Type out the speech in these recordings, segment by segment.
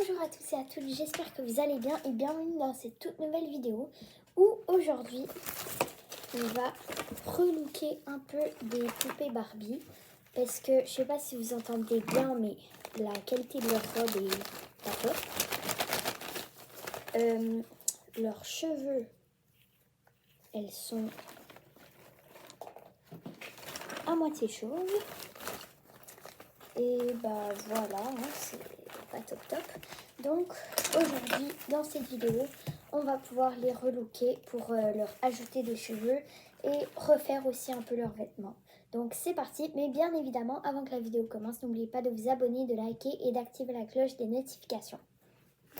Bonjour à tous et à toutes, j'espère que vous allez bien et bienvenue dans cette toute nouvelle vidéo où aujourd'hui on va relooker un peu des poupées Barbie parce que je sais pas si vous entendez bien mais la qualité de leur robe est pas top. Leurs cheveux, elles sont à moitié chauves et bah voilà, hein, c'est pas top top. Donc aujourd'hui dans cette vidéo on va pouvoir les relooker pour leur ajouter des cheveux et refaire aussi un peu leurs vêtements. Donc c'est parti, mais bien évidemment avant que la vidéo commence n'oubliez pas de vous abonner, de liker et d'activer la cloche des notifications.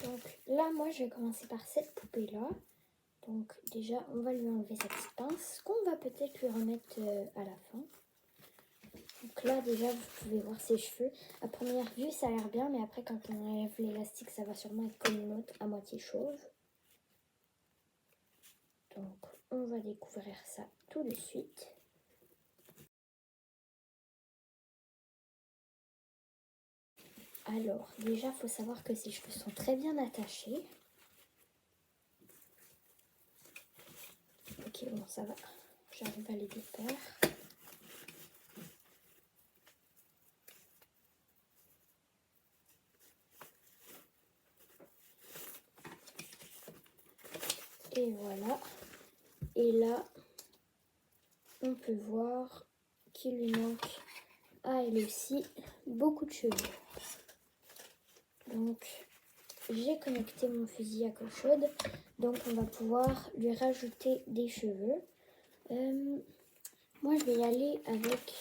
Donc là moi je vais commencer par cette poupée là. Donc déjà on va lui enlever sa petite pince qu'on va peut-être lui remettre à la fin. Donc là déjà vous pouvez voir ses cheveux. À première vue ça a l'air bien mais après quand on enlève l'élastique ça va sûrement être comme une autre à moitié chauve. Donc on va découvrir ça tout de suite. Alors déjà il faut savoir que ses cheveux sont très bien attachés. Ok bon ça va, j'arrive à les défaire. Et voilà. Et là, on peut voir qu'il lui manque à elle aussi beaucoup de cheveux. Donc, j'ai connecté mon fusil à colle chaude. Donc, on va pouvoir lui rajouter des cheveux. Moi, je vais y aller avec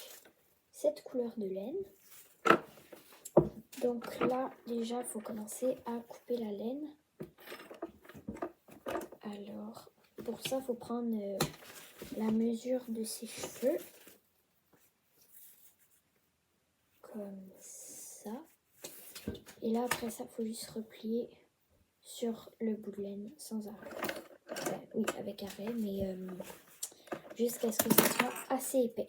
cette couleur de laine. Donc là, déjà, il faut commencer à couper la laine. Alors, pour ça, il faut prendre la mesure de ses cheveux. Comme ça. Et là, après ça, il faut juste replier sur le bout de laine sans arrêt. Enfin, oui, avec arrêt, mais jusqu'à ce que ça soit assez épais.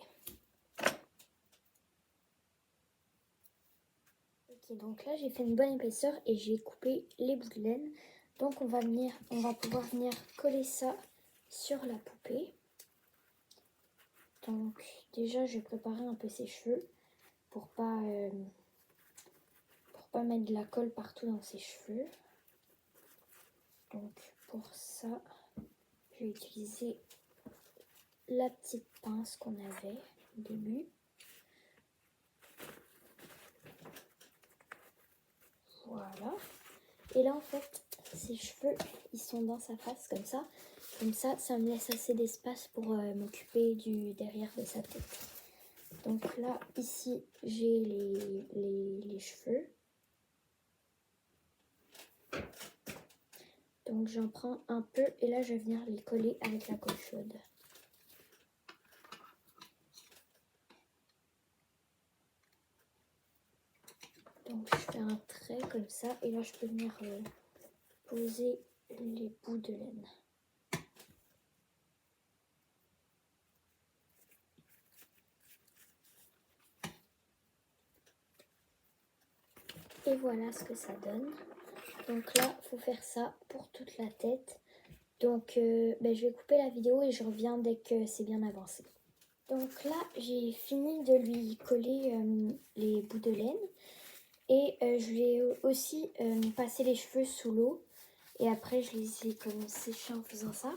Ok, donc là, j'ai fait une bonne épaisseur et j'ai coupé les bouts de laine. Donc, on va pouvoir venir coller ça sur la poupée. Donc, déjà, je vais préparer un peu ses cheveux pour pas mettre de la colle partout dans ses cheveux. Donc, pour ça, je vais utiliser la petite pince qu'on avait au début. Voilà. Et là, en fait, ses cheveux, ils sont dans sa face comme ça. Comme ça me laisse assez d'espace pour m'occuper du derrière de sa tête. Donc là, ici, j'ai les cheveux. Donc j'en prends un peu et là, je vais venir les coller avec la colle chaude. Donc je fais un trait comme ça et là, je peux venir poser les bouts de laine. Et voilà ce que ça donne. Donc là, il faut faire ça pour toute la tête. Donc je vais couper la vidéo et je reviens dès que c'est bien avancé. Donc là, j'ai fini de lui coller les bouts de laine. Et je lui ai aussi passé les cheveux sous l'eau. Et après, je les ai comme séchés en faisant ça.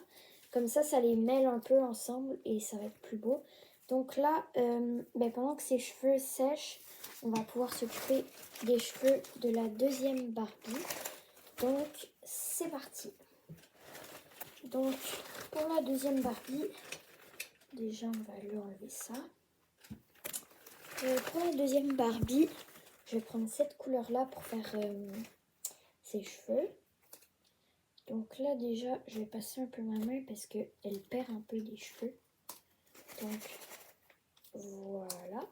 Comme ça les mêle un peu ensemble et ça va être plus beau. Donc là, pendant que ses cheveux sèchent, on va pouvoir s'occuper des cheveux de la deuxième Barbie. Donc, c'est parti. Donc, pour la deuxième Barbie, déjà, on va lui enlever ça. Pour la deuxième Barbie, je vais prendre cette couleur-là pour faire ses cheveux. Donc là, déjà, je vais passer un peu ma main parce qu'elle perd un peu des cheveux. Donc, voilà.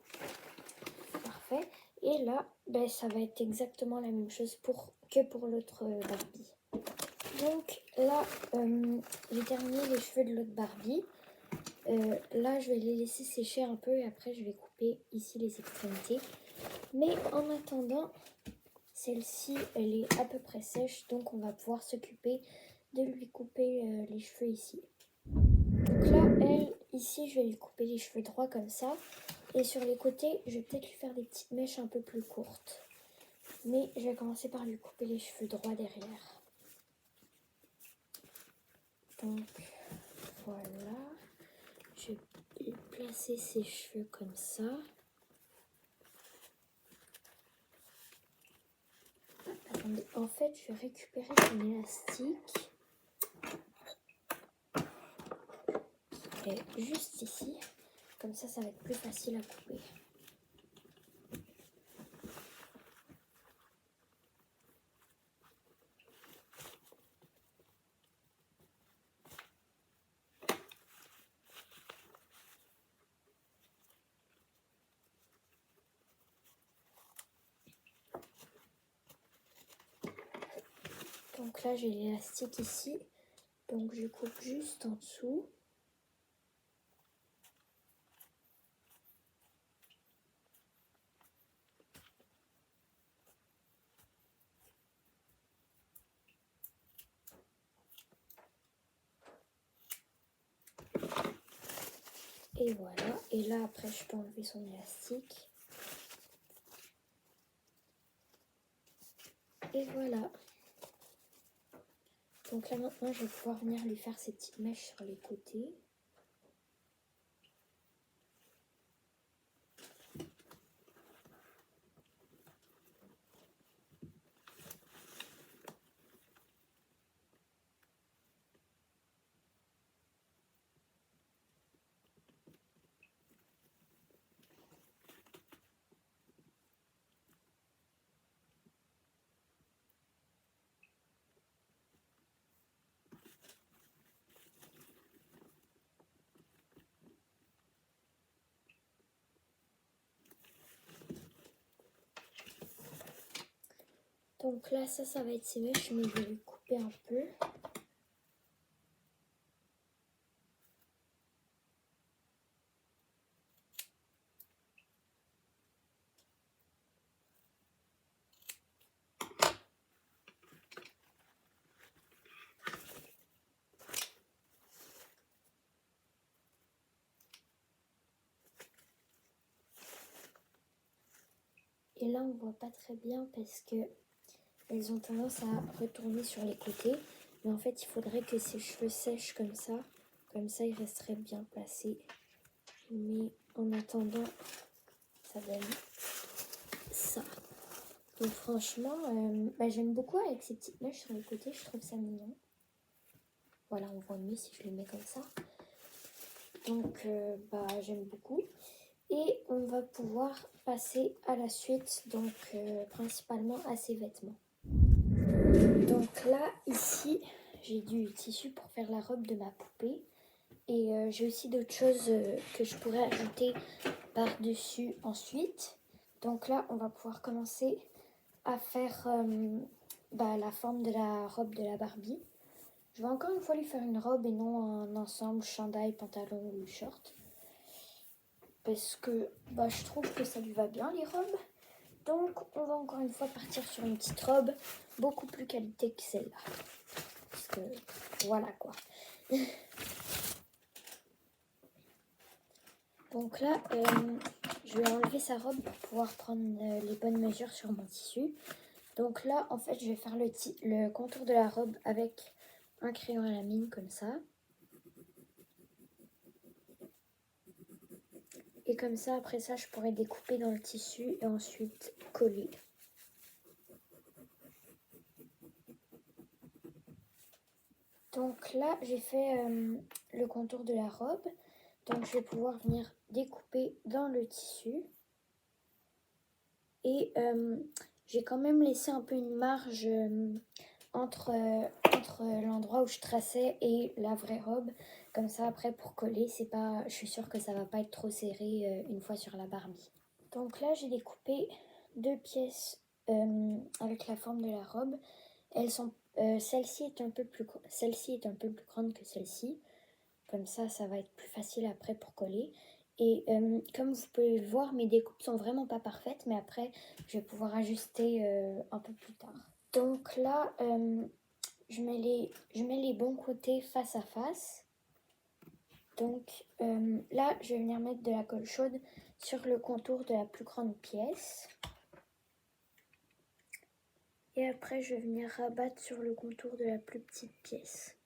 Parfait. Et là, ça va être exactement la même chose que pour l'autre Barbie. Donc là, j'ai terminé les cheveux de l'autre Barbie. Là, je vais les laisser sécher un peu et après, je vais couper ici les extrémités. Mais en attendant, celle-ci, elle est à peu près sèche, donc on va pouvoir s'occuper de lui couper les cheveux ici. Donc là, elle, ici, je vais lui couper les cheveux droits comme ça. Et sur les côtés, je vais peut-être lui faire des petites mèches un peu plus courtes. Mais je vais commencer par lui couper les cheveux droits derrière. Donc voilà, je vais placer ses cheveux comme ça. Attendez, en fait, je vais récupérer son élastique qui est juste ici. Comme ça va être plus facile à couper. Donc là, j'ai l'élastique ici. Donc je coupe juste en dessous. Et voilà. Et là, après, je peux enlever son élastique. Et voilà. Donc là, maintenant, je vais pouvoir venir lui faire ces petites mèches sur les côtés. Donc là, ça va être ses mèches, mais je vais lui couper un peu. Et là, on voit pas très bien parce que elles ont tendance à retourner sur les côtés. Mais en fait, il faudrait que ses cheveux sèchent comme ça. Comme ça, ils resteraient bien placés. Mais en attendant, ça donne ça. Donc franchement, j'aime beaucoup avec ces petites mèches sur les côtés. Je trouve ça mignon. Voilà, on voit mieux si je les mets comme ça. Donc, j'aime beaucoup. Et on va pouvoir passer à la suite, donc principalement à ses vêtements. Donc là, ici, j'ai du tissu pour faire la robe de ma poupée. Et j'ai aussi d'autres choses que je pourrais ajouter par-dessus ensuite. Donc là, on va pouvoir commencer à faire la forme de la robe de la Barbie. Je vais encore une fois lui faire une robe et non un ensemble chandail, pantalon ou short. Parce que je trouve que ça lui va bien les robes. Donc on va encore une fois partir sur une petite robe beaucoup plus qualité que celle-là. Parce que voilà quoi. Donc là, je vais enlever sa robe pour pouvoir prendre les bonnes mesures sur mon tissu. Donc là, en fait, je vais faire le contour de la robe avec un crayon à la mine comme ça. Et comme ça, après ça, je pourrais découper dans le tissu et ensuite coller. Donc là, j'ai fait le contour de la robe. Donc je vais pouvoir venir découper dans le tissu. Et j'ai quand même laissé un peu une marge entre l'endroit où je traçais et la vraie robe. Comme ça, après, pour coller, je suis sûre que ça va pas être trop serré une fois sur la Barbie. Donc là, j'ai découpé deux pièces avec la forme de la robe. Celle-ci est un peu plus grande que celle-ci. Comme ça va être plus facile après pour coller. Et comme vous pouvez le voir, mes découpes sont vraiment pas parfaites, mais après, je vais pouvoir ajuster un peu plus tard. Donc là, je mets les bons côtés face à face. Donc là, je vais venir mettre de la colle chaude sur le contour de la plus grande pièce. Et après, je vais venir rabattre sur le contour de la plus petite pièce.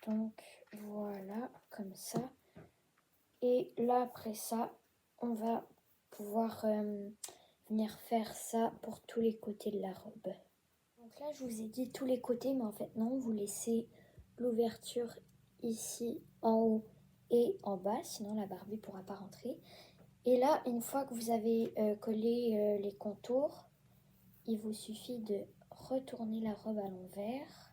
Donc voilà, comme ça. Et là, après ça, on va pouvoir venir faire ça pour tous les côtés de la robe. Donc là, je vous ai dit tous les côtés, mais en fait non, vous laissez l'ouverture ici en haut et en bas, sinon la Barbie ne pourra pas rentrer. Et là, une fois que vous avez collé les contours, il vous suffit de retourner la robe à l'envers.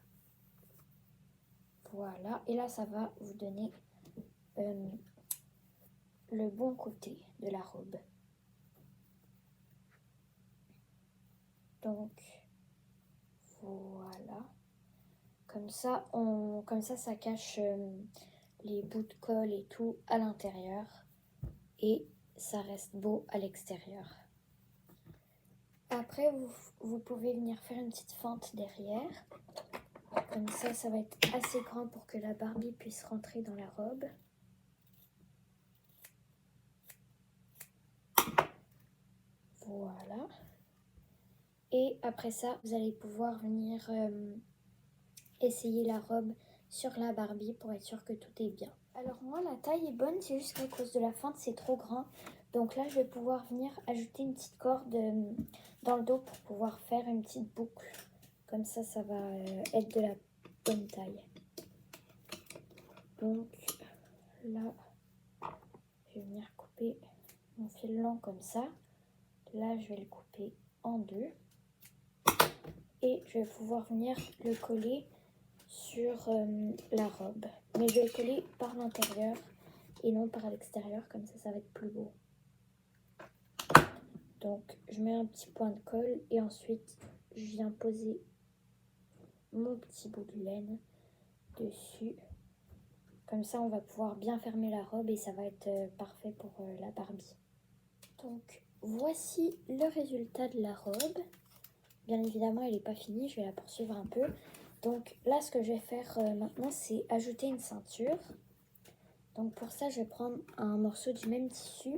Voilà, et là, ça va vous donner le bon côté de la robe. Donc, voilà. Comme ça, ça cache les bouts de colle et tout à l'intérieur. Et ça reste beau à l'extérieur. Après, vous pouvez venir faire une petite fente derrière. Comme ça va être assez grand pour que la Barbie puisse rentrer dans la robe. Voilà. Et après ça, vous allez pouvoir venir essayer la robe sur la Barbie pour être sûr que tout est bien. Alors moi, la taille est bonne, c'est juste qu'à cause de la fente, c'est trop grand. Donc là, je vais pouvoir venir ajouter une petite corde dans le dos pour pouvoir faire une petite boucle. Comme ça va être de la bonne taille. Donc là, je vais venir couper mon fil long comme ça. Là, je vais le couper en deux. Et je vais pouvoir venir le coller sur la robe. Mais je vais le coller par l'intérieur et non par l'extérieur, comme ça va être plus beau. Donc je mets un petit point de colle et ensuite je viens poser mon petit bout de laine dessus. Comme ça on va pouvoir bien fermer la robe et ça va être parfait pour la Barbie. Donc voici le résultat de la robe. Bien évidemment elle n'est pas finie, je vais la poursuivre un peu. Donc là ce que je vais faire maintenant c'est ajouter une ceinture. Donc pour ça je vais prendre un morceau du même tissu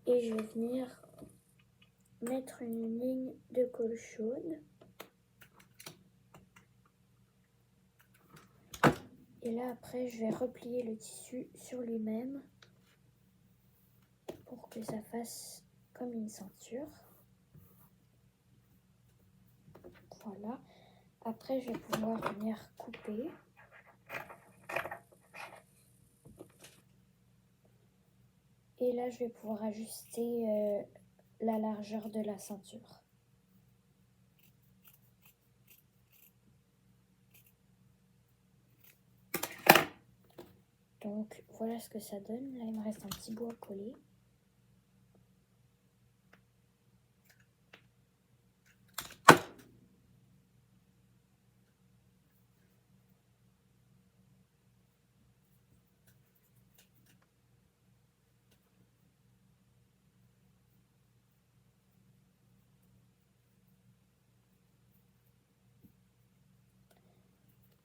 et je vais venir mettre une ligne de colle chaude. Et là après je vais replier le tissu sur lui-même pour que ça fasse comme une ceinture. Voilà. Après je vais pouvoir venir couper. Et là je vais pouvoir ajuster la largeur de la ceinture. Donc voilà ce que ça donne. Là il me reste un petit bout à coller.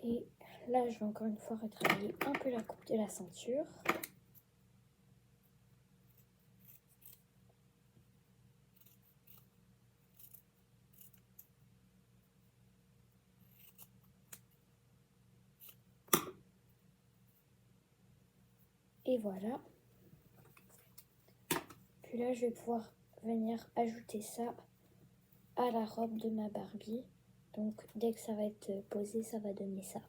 Et là je vais encore une fois retravailler un peu la coupe de la ceinture. Et voilà. Puis là, je vais pouvoir venir ajouter ça à la robe de ma Barbie. Donc, dès que ça va être posé, ça va donner ça.